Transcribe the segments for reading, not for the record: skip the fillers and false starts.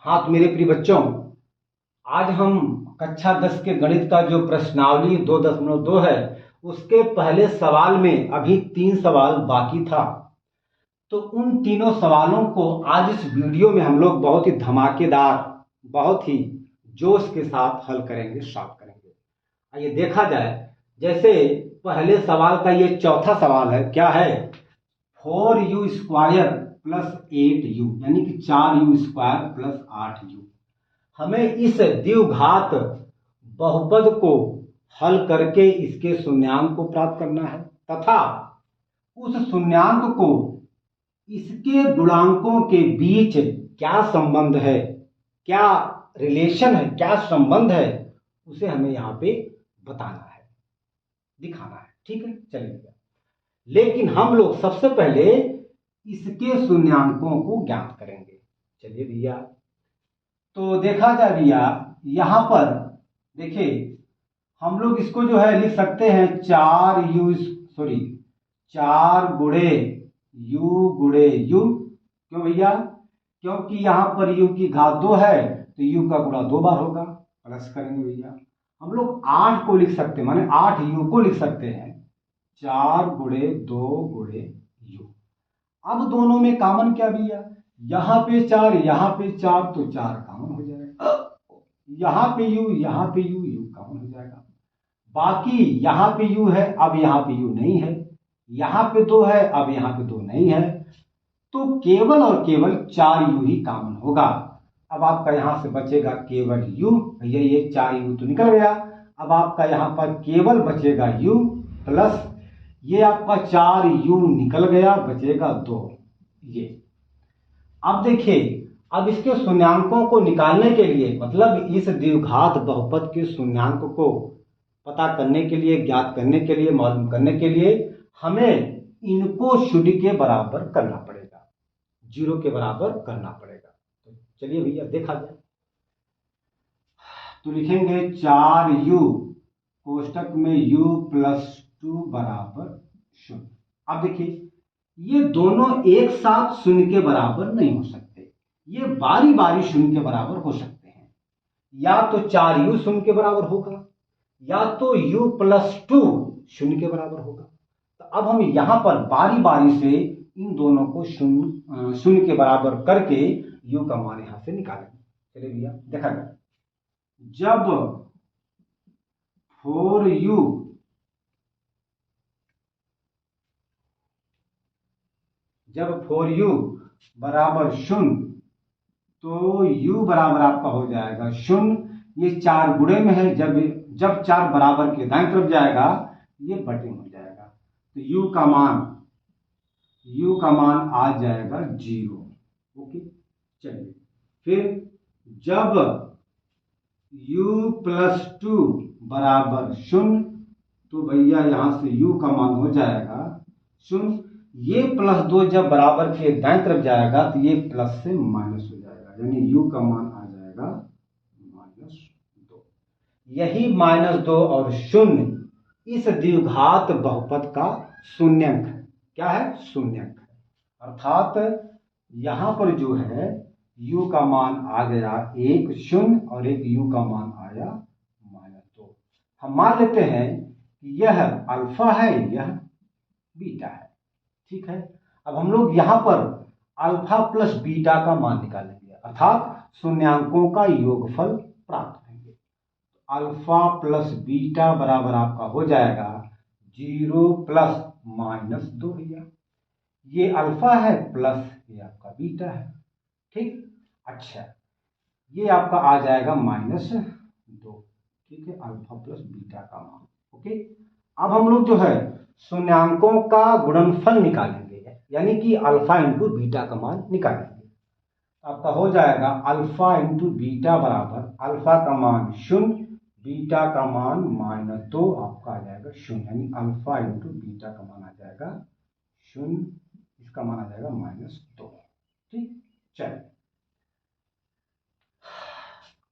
हाँ तो मेरे प्रिय बच्चों, आज हम कक्षा 10 के गणित का जो प्रश्नावली 2.2 है उसके पहले सवाल में अभी 3 सवाल बाकी था। तो उन तीनों सवालों को आज इस वीडियो में हम लोग बहुत ही धमाकेदार, बहुत ही जोश के साथ हल करेंगे, सॉल्व करेंगे। आइए देखा जाए। जैसे पहले सवाल का ये चौथा सवाल है, क्या है? 4u² प्लस 8u यानी कि 4u² प्लस 8u। हमें इस द्विघात बहुपद को हल करके इसके शून्यांक को प्राप्त करना है तथा उस शून्यांक को इसके गुणांकों के बीच क्या संबंध है, क्या रिलेशन है, क्या संबंध है, उसे हमें यहाँ पे बताना है, दिखाना है। ठीक है, चलिए। लेकिन हम लोग सबसे पहले इसके शून्यांकों को ज्ञात करेंगे। चलिए भैया, तो देखा जाए भैया, यहां पर देखिए हम लोग इसको जो है लिख सकते हैं 4 गुणे यू। क्यों भैया? क्योंकि यहां पर यू की घात 2 है तो यू का गुणा 2 बार होगा। प्लस करेंगे भैया, हम लोग 8 को लिख सकते हैं, माने 8 यू को लिख सकते हैं। 4 गुणे 2 गुणे यू। अब दोनों में कॉमन क्या भैया? यहां पे 4, यहां पे 4, तो 4 कॉमन हो जाएगा। यहां पे यू, यहां पे यू, यू कॉमन हो जाएगा। बाकी यहां पे यू है, अब यहां पे यू नहीं है। यहां पे 2 है, अब यहां पे 2 नहीं है। तो केवल और केवल 4 यू ही कॉमन होगा। अब आपका यहां से बचेगा केवल यू। भैया ये 4 यू तो निकल गया। अब आपका यहां पर केवल बचेगा यू प्लस ये आपका 4 यू निकल गया, बचेगा 2 ये। अब देखिए, अब इसके शून्यांकों को निकालने के लिए, मतलब इस द्विघात बहुपद के शून्यांक को पता करने के लिए, ज्ञात करने के लिए, मालूम करने के लिए हमें इनको शून्य के बराबर करना पड़ेगा, 0 के बराबर करना पड़ेगा। तो चलिए भैया देखा जाए। तो लिखेंगे 4u कोष्टक में u प्लस 2 बराबर 0। अब देखिए, ये दोनों एक साथ शून्य के बराबर नहीं हो सकते, ये बारी बारी शून्य के बराबर हो सकते हैं। या तो 4u शून्य के बराबर होगा, या तो u प्लस 2 शून्य के बराबर होगा। तो अब हम यहां पर बारी बारी से इन दोनों को शून्य के बराबर करके u का मान यहां से निकालेंगे। चलिए भैया देखा जाए। जब 4u बराबर 0 तो u बराबर आपका हो जाएगा 0। ये 4 गुणे में है, जब 4 बराबर के दाएं तरफ जाएगा ये बटे में हो जाएगा। तो u का मान आ जाएगा 0। ओके, चलिए फिर जब u प्लस 2 बराबर 0 तो भैया यहां से u का मान हो जाएगा 0। ये प्लस 2 जब बराबर के दाएं तरफ जाएगा तो ये प्लस से माइनस हो जाएगा, यानी u का मान आ जाएगा -2। यही -2 और 0 इस द्विघात बहुपद का शून्यंक है। क्या है? शून्यंक है। अर्थात यहां पर जो है u का मान आ गया 1 0 और एक u का मान आया -2। हम मान लेते हैं कि यह अल्फा है, यह बीटा है। ठीक है, अब हम लोग यहां पर अल्फा प्लस बीटा का मान निकालेंगे, अर्थात शून्यांकों का योगफल प्राप्त करेंगे। अल्फा प्लस बीटा बराबर आपका हो जाएगा 0 प्लस -2 भैया। ये अल्फा है प्लस ये आपका बीटा है। ठीक, अच्छा, ये आपका आ जाएगा -2। ठीक है, अल्फा प्लस बीटा का मान। ओके, अब हम लोग जो है शून्यांकों का गुणनफल निकालेंगे, यानी कि अल्फा इंटू बीटा का मान निकालेंगे। आपका हो जाएगा अल्फा इंटू बीटा बराबर अल्फा का मान 0, बीटा का मान -2, आपका आ जाएगा 0, यानी अल्फा इंटू बीटा का मान आ जाएगा 0, इसका मान आ जाएगा -2। ठीक, चलिए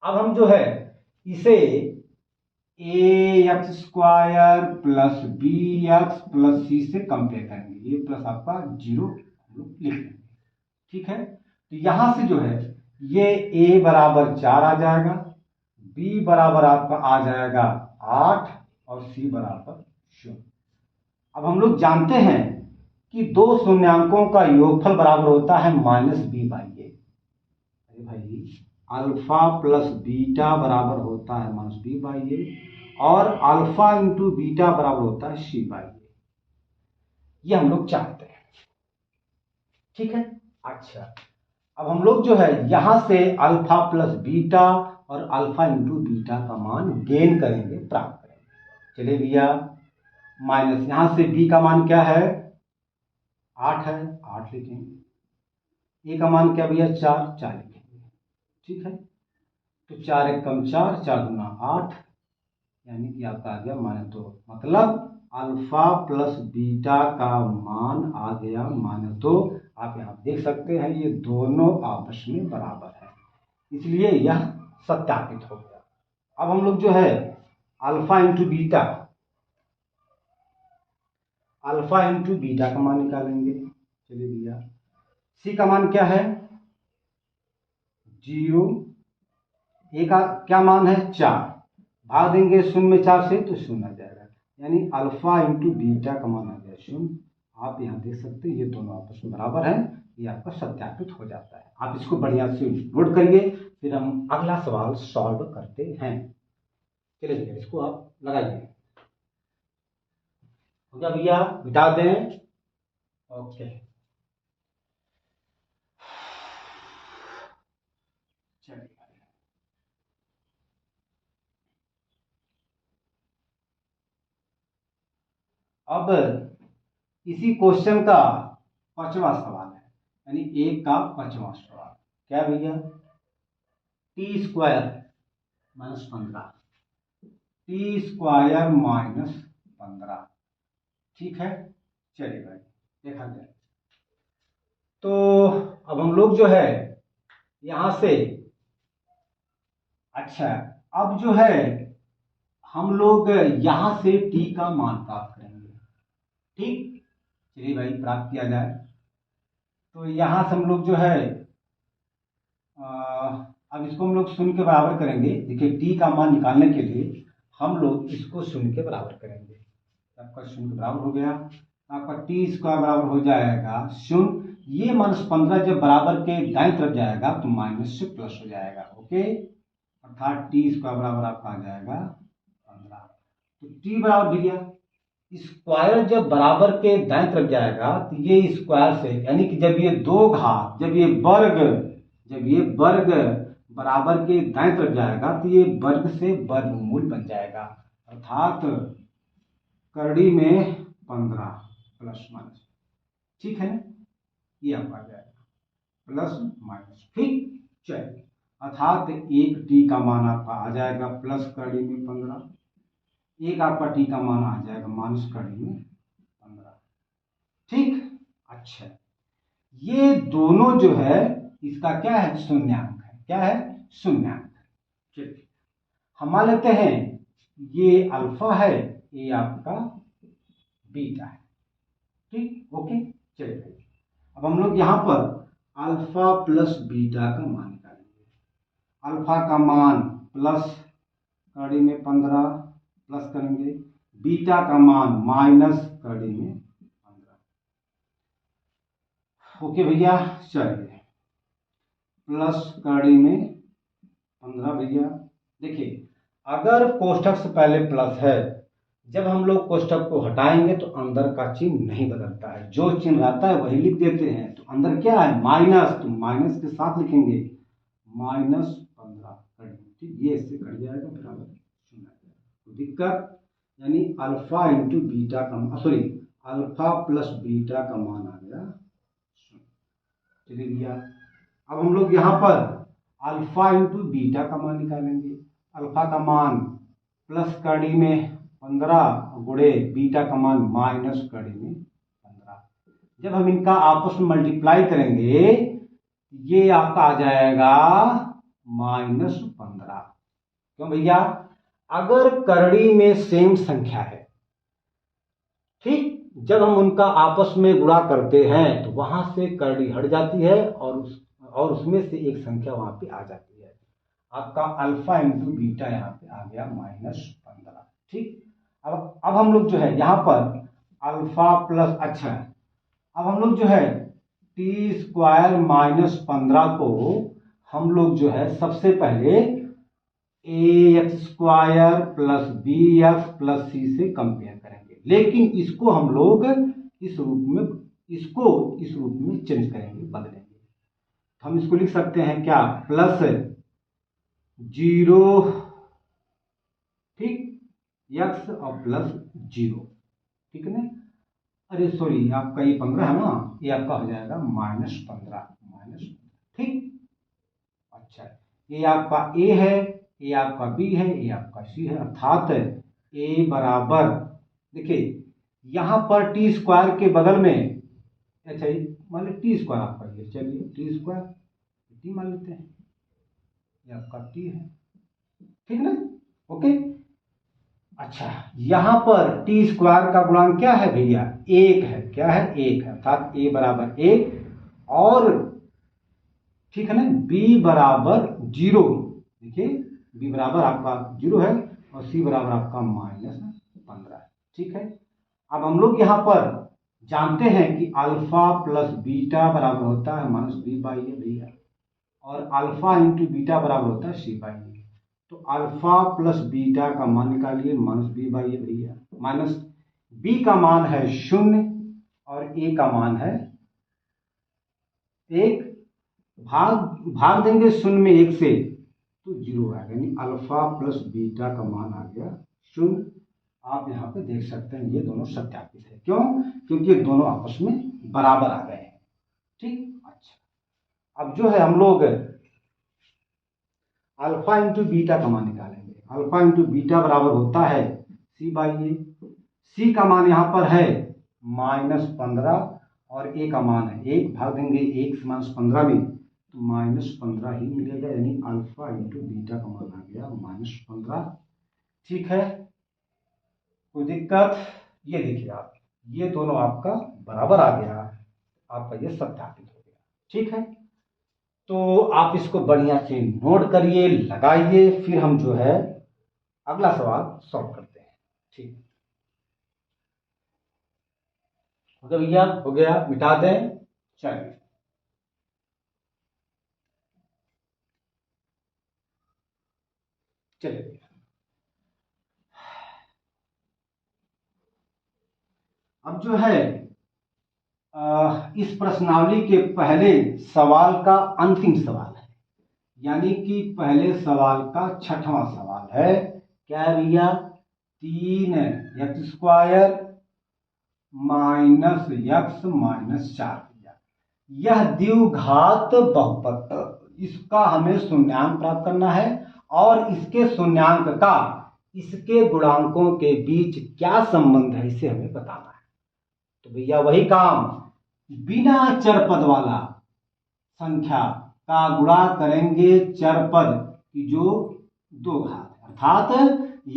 अब हम जो है इसे ax² plus bx plus c से कंपेयर करेंगे। ये प्लस आपका 0 हम लोग लिख लेंगे। ठीक है, तो यहां से जो है ये a बराबर 4 आ जाएगा, b बराबर आपका आ जाएगा 8 और c बराबर 0। अब हम लोग जानते हैं कि दो शून्यांकों का योगफल बराबर होता है -b/a। अरे भाई, अल्फा प्लस बीटा बराबर होता है -b/a और अल्फा इंटू बीटा बराबर होता है c/a। ये हम लोग जानते हैं, ठीक है। अच्छा, अब हम लोग जो है यहां से अल्फा प्लस बीटा और अल्फा इंटू बीटा का मान गेन करेंगे, प्राप्त करेंगे। चलिए भैया, माइनस यहां से b का मान क्या है, 8 है, 8 लिखेंगे। a का मान क्या भैया, 4 लिखेंगे, ठीक है। तो 4 एक कम 4, 4 दूना 8, यानी कि आपका आ गया -2। मतलब अल्फा प्लस बीटा का मान आ गया -2। आप यहाँ देख सकते हैं ये दोनों आपस में बराबर है, इसलिए यह सत्यापित हो गया। अब हम लोग जो है अल्फा इंटू बीटा का मान निकालेंगे। चलिए भैया, सी का मान क्या है, 0, ए का क्या मान है, 4, भाग देंगे 0 में 4 से तो 0 आ जाएगा, यानी अल्फा इंटू बीटा का मान आ गया 0। आप यहाँ देख सकते हैं ये दोनों आपस में बराबर है, ये आपका सत्यापित हो जाता है। आप इसको बढ़िया से नोट करिए, फिर हम अगला सवाल सॉल्व करते हैं। चलिए इसको आप लगाइए, हो गया भैया, मिटा दें। ओके, चलिए अब इसी क्वेश्चन का 5वां सवाल है, यानी 1 का 5वां सवाल। क्या भैया, t² -15, t² -15, ठीक है। चलिए भाई, देखा जाए तो अब हम लोग जो है यहां से, अच्छा, अब जो है हम लोग यहां से t का मान प्राप्त करेंगे, ठीक। चलिए भाई, प्राप्त किया जाए तो यहां से हम लोग जो है अब इसको हम लोग 0 के बराबर करेंगे। देखिए, t का मान निकालने के लिए हम लोग इसको 0 के बराबर करेंगे। आपका 0 के बराबर हो गया, आपका t² बराबर हो जाएगा 0। ये -15 जब बराबर के दाईं तरफ जाएगा तो माइनस से प्लस हो जाएगा, ओके। अर्थात t² बराबर आपका आ जाएगा 15। तो t बराबर भैया, स्क्वायर जब बराबर के दाईं तरफ जाएगा तो ये स्क्वायर से, यानी कि जब ये दो घात, जब ये वर्ग बराबर के दाईं तरफ जाएगा तो ये वर्ग से वर्गमूल बन जाएगा। अर्थात करड़ी में 15 प्लस माइनस, ठीक है ना, ये आपका आ जाएगा प्लस माइनस, ठीक। चलिए, अर्थात 1 t का मान आपका आ जाएगा प्लस करड़ी में 15, 1 आपका t का मान आ जाएगा माइनस करड़ी में 15, ठीक। अच्छा, ये दोनों जो है इसका क्या है, शून्यांक है। क्या है, शून्यांक। चलिए, हम मान लेते हैं ये अल्फा है, ये आपका बीटा है, ठीक, ओके। चलिए, अब हम लोग यहां पर अल्फा प्लस बीटा का मान निकालेंगे। अल्फा का मान प्लस कड़ी में 15 प्लस करेंगे, बीटा का मान माइनस कड़ी में 15, ओके भैया। चलिए, प्लस कड़ी में 15 भैया। देखिए, अगर कोष्ठक से पहले प्लस है, जब हम लोग कोष्ठक को हटाएंगे तो अंदर का चिन्ह नहीं बदलता है, जो चिन्ह रहता है वही लिख देते हैं। तो अंदर क्या है, माइनस, तो माइनस के साथ लिखेंगे -15 कड़ी, ठीक। ये इससे कट जाएगा, बराबर 0 आ जाएगा, तो दिक्कत, यानी अल्फा इंटू बीटा का, सॉरी, अल्फा प्लस बीटा का मान आ गया 0। चलिए भैया, अब हम लोग यहाँ पर अल्फा इंटू बीटा का मान निकालेंगे। अल्फा का मान प्लस कड़ी में 15 गुणे बीटा का मान माइनस कड़ी में 15। जब हम इनका आपस में मल्टीप्लाई करेंगे ये आपका आ जाएगा -15। क्यों भैया, अगर करड़ी में सेम संख्या है, ठीक, जब हम उनका आपस में गुणा करते हैं तो वहां से करड़ी हट जाती है और उसमें से एक संख्या वहाँ पे आ जाती है। आपका अल्फा इंटू बीटा यहाँ पे आ गया -15। ठीक, अब हम लोग जो है यहाँ पर अल्फा प्लस, अच्छा अब हम लोग जो है टी स्क्वायर -15 को हम लोग जो है सबसे पहले A x square plus B x plus C से कंपेयर करेंगे, लेकिन इसको हम लोग इस रूप में चेंज करेंगे, बदलेंगे। हम इसको लिख सकते हैं क्या, प्लस 0, ठीक, एक्स और प्लस 0, ठीक है ना। अरे सॉरी, आपका ये 15 है ना, ये आपका हो जाएगा -15, ठीक। अच्छा, ये आपका ए है, ये आपका बी है, ये आपका सी है, अर्थात ए बराबर, देखिए यहां पर टी स्क्वायर के बगल में, अच्छा मान ली टी स्क्वायर आपका ये, चलिए टी स्क्वायर टी मान लेते हैं, ये आपका टी है, ठीक ना, ओके। अच्छा, यहां पर टी स्क्वायर का गुणांक क्या है भैया, 1 है, क्या है, 1 है, अर्थात ए बराबर 1, और ठीक है ना, बी बराबर 0, देखिए बी बराबर आपका 0 है और सी बराबर आपका -15 है, ठीक है। अब हम लोग यहाँ पर जानते हैं कि अल्फा प्लस बीटा बराबर होता है -b/a भैया, और अल्फा इंटू बीटा बराबर होता है c/a। तो अल्फा प्लस बीटा का मान निकालिए -b/a भैया, माइनस b का मान है 0 और a का मान है 1, भाग देंगे 0 में 1 से तो 0 आएगा, यानी अल्फा प्लस बीटा का मान आ गया 0। आप यहाँ पे देख सकते हैं ये दोनों सत्यापित है, क्यों, क्योंकि ये दोनों आपस में बराबर आ गए हैं, ठीक। अच्छा, अब जो है हम लोग अल्फा इंटू बीटा का मान निकालेंगे। अल्फा इंटू बीटा बराबर होता है c/a। सी का मान यहाँ पर है -15 और ए का मान है 1, भाग देंगे 1 से -15 में तो -15 ही मिलेगा, यानी अल्फा इंटू बीटा का मान आ गया -15, ठीक है, कोई दिक्कत। ये देखिए आप, ये दोनों आपका बराबर आ गया, आपका ये सत्यापित हो गया, ठीक है। तो आप इसको बढ़िया से नोट करिए, लगाइए, फिर हम जो है अगला सवाल सॉल्व करते हैं, ठीक। हो गया भैया, हो गया, मिटा दें, चलिए चलिए अब जो है इस प्रश्नावली के पहले सवाल का अंतिम सवाल है, यानी कि पहले सवाल का 6वां सवाल है, क्या है भैया, 3x स्क्वायर -x -4, यह द्विघात बहुपद, इसका हमें शून्यांक प्राप्त करना है और इसके शून्यांक का इसके गुणांकों के बीच क्या संबंध है इसे हमें बताना है। तो भैया वही काम, बिना चर पद वाला संख्या का गुणा करेंगे चर पद की जो 2 घात है, अर्थात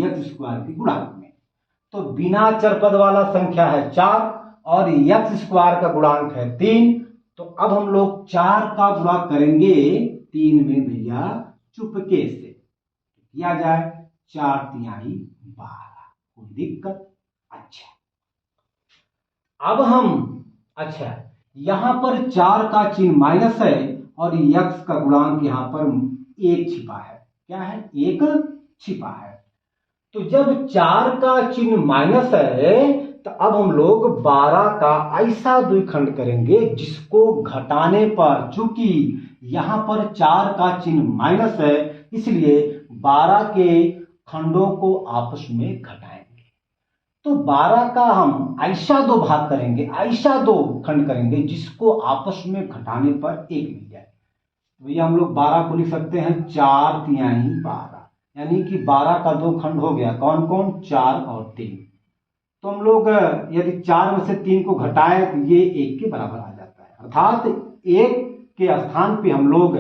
x स्क्वायर के गुणांक में। तो बिना चर पद वाला संख्या है 4 और x स्क्वायर का गुणांक है 3, तो अब हम लोग 4 का गुणा करेंगे 3 में भैया चुपके से, किया जाए 4 तिहाई 12, कोई दिक्कत। अच्छा, अब हम, अच्छा यहां पर 4 का चिन्ह माइनस है और x का गुणांक यहां पर 1 छिपा है, क्या है, 1 छिपा है। तो जब 4 का चिन्ह माइनस है तो अब हम लोग 12 का ऐसा द्विखंड करेंगे जिसको घटाने पर, चूंकि यहां पर 4 का चिन्ह माइनस है इसलिए 12 के खंडों को आपस में घटाएंगे। तो 12 का हम ऐसा 2 भाग करेंगे, ऐसा 2 खंड करेंगे जिसको आपस में घटाने पर 1 मिल जाए। तो ये हम लोग 12 को लिख सकते हैं 4 तिहाई 12, यानी कि 12 का 2 खंड हो गया, कौन कौन, 4 और 3। तो हम लोग यदि 4 में से 3 को घटाएं तो ये 1 के बराबर आ जाता है, अर्थात 1 के स्थान पे हम लोग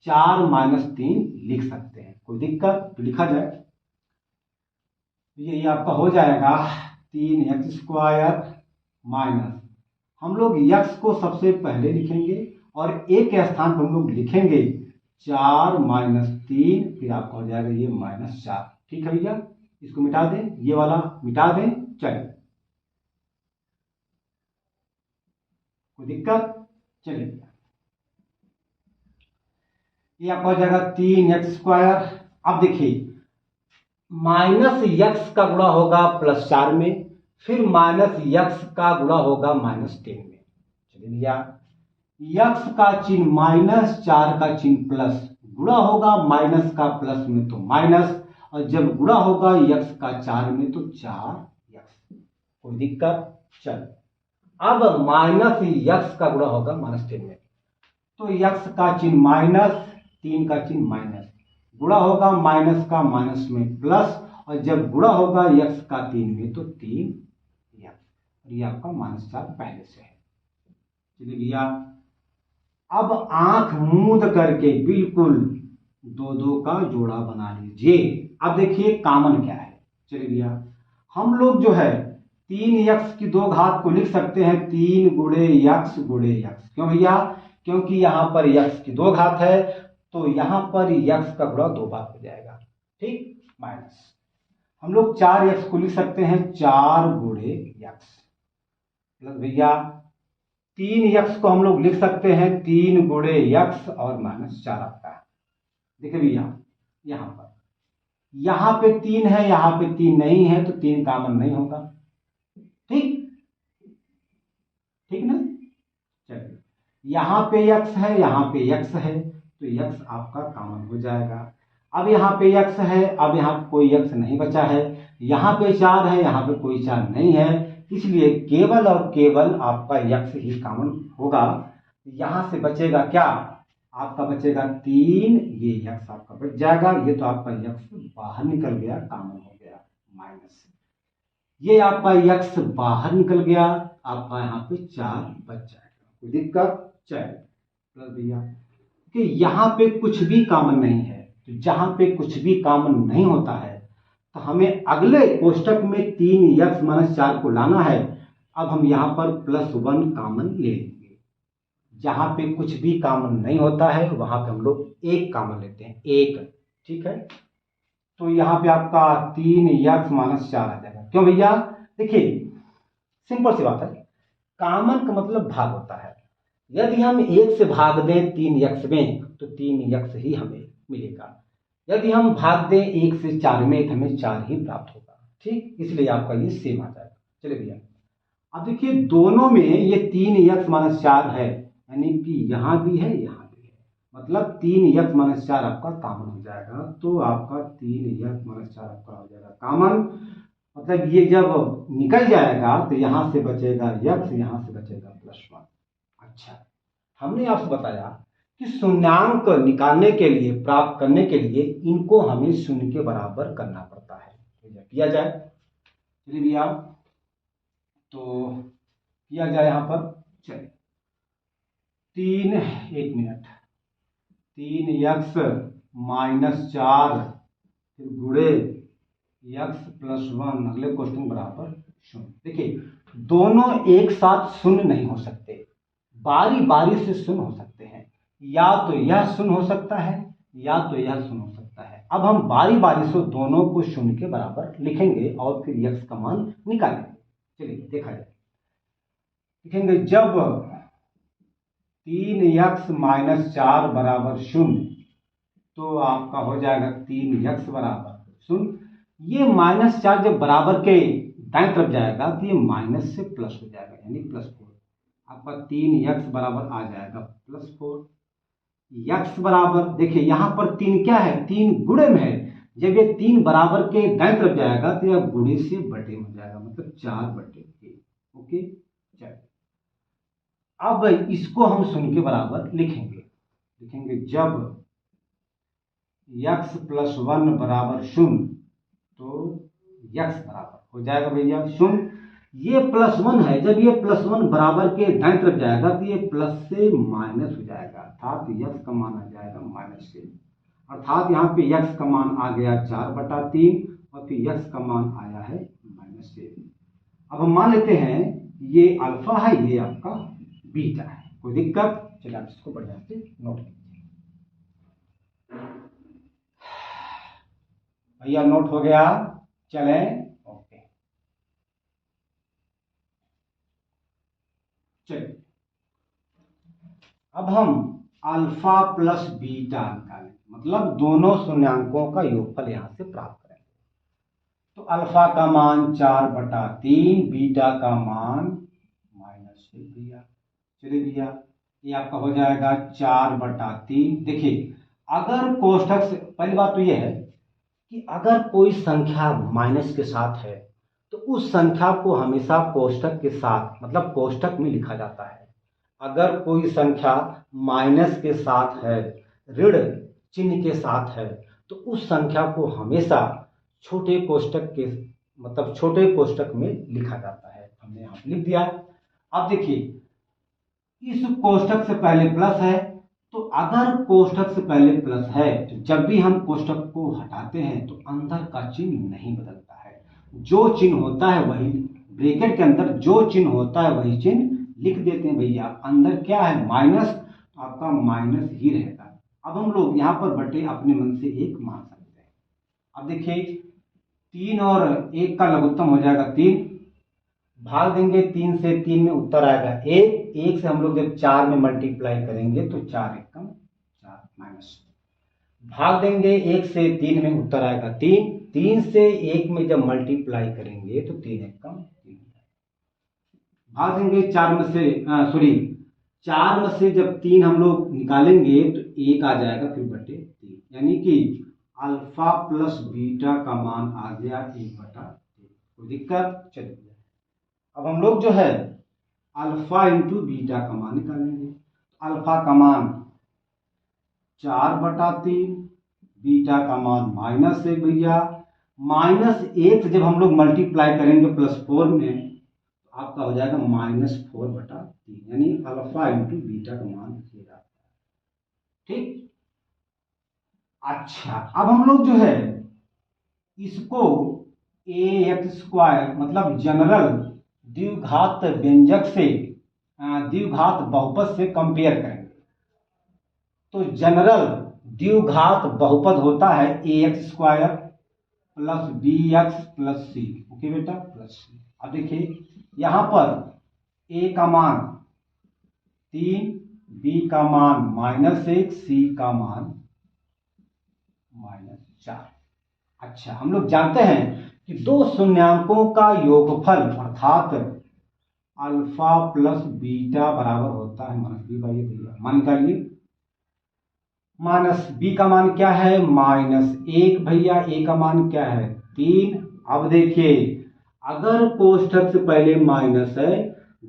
4 - 3 लिख सकते हैं, कोई दिक्कत, तो लिखा जाए। ये आपका हो जाएगा 3x स्क्वायर माइनस, हम लोग x को सबसे पहले लिखेंगे और एक के स्थान पर हम लोग लिखेंगे 4 माइनस 3, फिर आपका हो जाएगा ये -4। ठीक है भैया, इसको मिटा दें, ये वाला मिटा दें। चलिए, कोई दिक्कत? चलिए, ये आपका हो जाएगा 3x²। अब देखिए, -x का गुणा होगा +4 में, फिर -x का गुणा होगा -10 में। चलिए भैया, x का चिन्ह -4 का चिन्ह प्लस, गुणा होगा माइनस का प्लस में तो माइनस, और जब गुणा होगा x का 4 में तो 4x। कोई दिक्कत? चल, अब -x का गुणा होगा -10 में, तो x का चिन्ह माइनस, 3 का चिन्ह माइनस, गुणा होगा माइनस का माइनस में प्लस, और जब गुणा होगा x का 3 में तो 3x, और ये आपका -4 पहले से है। चलिए भैया, अब आंख मूंद करके बिल्कुल 2-2 का जोड़ा बना लीजिए। अब देखिए कॉमन क्या है। चलिए भैया, हम लोग जो है 3x की 2 घात को लिख सकते हैं 3 गुणे x गुणे x। क्यों भैया? क्योंकि यहां पर x की 2 घात है, तो यहां पर x का गुणा 2 बार हो जाएगा। ठीक, माइनस हम लोग 4x को लिख सकते हैं 4 गुणे x, प्लस भैया 3x को हम लोग लिख सकते हैं 3 गुणे x और -4 आपका। देखिए भैया, यहां पे 3 है, यहां पे 3 नहीं है, तो 3 कॉमन नहीं होगा। ठीक, ठीक ना? चलिए, यहां पे x है, यहां पे x है, तो x आपका कॉमन हो जाएगा। अब यहाँ पे x है, अब यहाँ कोई x नहीं बचा है, यहाँ पे 4 है, यहाँ पे कोई 4 नहीं है, इसलिए केवल और केवल आपका x ही कॉमन होगा। यहां से बचेगा क्या? आपका बचेगा 3, ये x आपका बच जाएगा, ये तो आपका x बाहर निकल गया, कॉमन हो गया माइनस, ये आपका x बाहर निकल गया, आपका यहाँ पे 4 बच जाएगा। कोई दिक्कत? चलिए, प्लस भैया कि यहाँ पे कुछ भी कॉमन नहीं है, तो जहां पे कुछ भी कॉमन नहीं होता है तो हमें अगले कोष्टक में 3x - 4 को लाना है। अब हम यहाँ पर +1 कॉमन ले लेंगे। जहां पे कुछ भी कॉमन नहीं होता है वहां पे हम लोग 1 कॉमन लेते हैं, 1। ठीक है, तो यहाँ पे आपका 3x - 4 आ जाएगा। क्यों भैया? देखिए, सिंपल सी बात है, कॉमन का मतलब भाग होता है। यदि हम 1 से भाग दें 3x में तो 3x ही हमें मिलेगा, यदि हम भाग दें 1 से 4 में तो हमें 4 ही प्राप्त होगा। ठीक, इसलिए आपका ये सेम आ जाएगा। चलिए भैया, अब देखिए दोनों में ये 3x - 4 है, यानी कि यहां भी है, यहां भी है, मतलब 3x - 4 आपका कॉमन हो जाएगा। तो आपका 3x - 4 आपका हो जाएगा कॉमन, मतलब ये जब निकल जाएगा तो यहां से बचेगा x, यहां से बचेगा +1। अच्छा, हमने आपसे बताया कि शून्यांक निकालने के लिए, प्राप्त करने के लिए इनको हमें शून्य के बराबर करना पड़ता है। तो किया जाए, चलिए भैया, तो किया जाए यहां पर। चलिए, 1 मिनट, 3x - 4 फिर गुणे x+1, अगले क्वेश्चन बराबर 0। देखिए, दोनों एक साथ शून्य नहीं हो सकते, बारी बारी से शून्य हो सकते हैं। या तो यह शून्य हो सकता है, या तो यह शून्य हो सकता है। अब हम बारी बारी से दोनों को शून्य के बराबर लिखेंगे और फिर x का मान निकालेंगे। चलिए देखा जाए, लिखेंगे जब 3x - 4 बराबर 0, तो आपका हो जाएगा 3x बराबर 0। ये -4 जब बराबर के दाएं तरफ जाएगा तो ये माइनस से प्लस हो जाएगा, यानी +4। आपका 3x बराबर आ जाएगा +4। x बराबर, देखिए यहां पर 3 क्या है? 3 गुणे में है। जब ये 3 बराबर के दाएं तरफ जाएगा तो यह गुणे से बटे में हो जाएगा, मतलब 4/1। ओके, चलिए, अब इसको हम शून्य के बराबर लिखेंगे। लिखेंगे जब x+1 बराबर 0, तो x बराबर हो जाएगा भैया 0। ये +1 है, जब ये +1 बराबर के दाएं तरफ जाएगा तो ये प्लस से माइनस हो जाएगा, अर्थात x का मान आ जाएगा माइनस से, अर्थात यहाँ पे x का मान आ गया 4/3 और फिर x का मान आया है माइनस से। अब हम मान लेते हैं ये अल्फा है, ये आपका बीटा है। कोई दिक्कत? चलिए आप इसको बढ़िया से नोट कीजिए। भैया नोट हो गया, चलें, ओके। चलिए अब हम अल्फा प्लस बीटा निकालें, मतलब दोनों शून्यांकों का योगफल यहां से प्राप्त करेंगे। तो अल्फा का मान 4/3, बीटा का मान -1 भैया। चलिए भैया ये आपका हो जाएगा 4/3। देखिए अगर कोष्ठक से, पहली बात तो यह है कि अगर कोई संख्या माइनस के साथ है तो उस संख्या को हमेशा कोष्ठक के साथ, मतलब कोष्ठक में लिखा जाता है। अगर कोई संख्या माइनस के साथ है, ऋण चिन्ह के साथ है, तो उस संख्या को हमेशा छोटे कोष्ठक के, मतलब छोटे कोष्ठक में लिखा जाता है। हमने यहाँ लिख दिया। अब देखिए इस कोष्ठक से पहले प्लस है, तो अगर कोष्ठक से पहले प्लस है तो जब भी हम कोष्ठक को हटाते हैं तो अंदर का चिन्ह नहीं बदलता है। जो चिन्ह होता है वही, ब्रैकेट के अंदर जो चिन्ह होता है वही चिन्ह लिख देते हैं भैया। अंदर क्या है माइनस, तो आपका माइनस ही रहेगा। अब हम लोग यहाँ पर बटे अपने मन से 1 मान सकते हैं। अब देखिए 3 और 1 का लघुत्तम हो जाएगा 3, भाग देंगे 3 से, 3 में उत्तर आएगा 1। 1 से हम लोग जब 4 में मल्टीप्लाई करेंगे तो 4 एकम 4 माइनस, भाग देंगे 1 से 3 में उत्तर आएगा 3। 3 से 1 में जब मल्टीप्लाई करेंगे तो 3 एकम 3, भाग देंगे 4 में से, सॉरी 4 में से जब 3 हम लोग निकालेंगे तो 1 आ जाएगा, फिर बटे 3, यानी कि अल्फा प्लस बीटा का मान आ गया 1/3। कोई दिक्कत? चलिए अब हम लोग जो है अल्फा इंटू बीटा का मान निकालेंगे। अल्फा का मान 4/3, बीटा का मान -1 भैया। -1 से जब हम लोग मल्टीप्लाई करेंगे +4 में तो आपका हो जाएगा -4/3, यानी अल्फा इंटू बीटा का मान लिखिएगा। ठीक, अच्छा अब हम लोग जो है इसको ax² मतलब जनरल द्विघात व्यंजक से, द्विघात बहुपद से कंपेयर करेंगे। तो जनरल द्विघात बहुपद होता है ax² + bx + c। ओके बेटा, + c। अब देखिए यहां पर a का मान 3, b का मान -1, c का मान -4। अच्छा हम लोग जानते हैं कि दो शून्यांकों का योगफल अर्थात अल्फा प्लस बीटा बराबर होता है -b भैया। मान निकालिए। -b का मान क्या है -1 भैया, a का मान क्या है 3। अब देखिए अगर कोष्ठक से पहले माइनस है,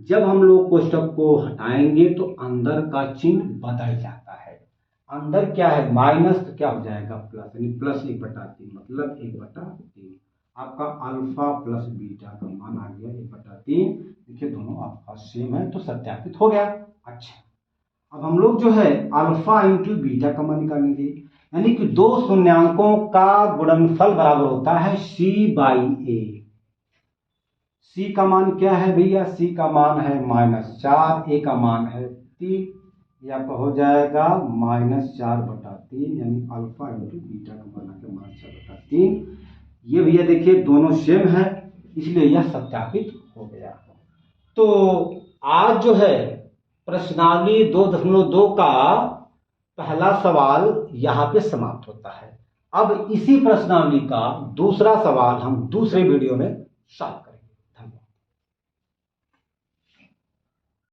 जब हम लोग कोष्ठक को हटाएंगे तो अंदर का चिन्ह बदल जाता है। अंदर क्या है माइनस, तो क्या हो जाएगा प्लस, यानी +1/3 मतलब 1/3। आपका अल्फा प्लस बीटा का मान आ गया 1/3। देखिए दोनों आपका सेम है तो सत्यापित हो गया। अच्छा अब हम लोग जो है अल्फा इंटू बीटा का मान निकालेंगे, यानी कि दो शून्यांकों का गुणनफल बराबर होता है c/a। c का मान क्या है भैया, c का मान है -4, a का मान है 3, ये आपका हो जाएगा -4/3, यानी अल्फा इंटू बीटा का मान आ गया -4/3। ये भैया देखिए दोनों सेम है, इसलिए यह सत्यापित हो गया। तो आज जो है प्रश्नावली 2.2 का पहला सवाल यहाँ पे समाप्त होता है। अब इसी प्रश्नावली का दूसरा सवाल हम दूसरे वीडियो में सॉल्व करेंगे।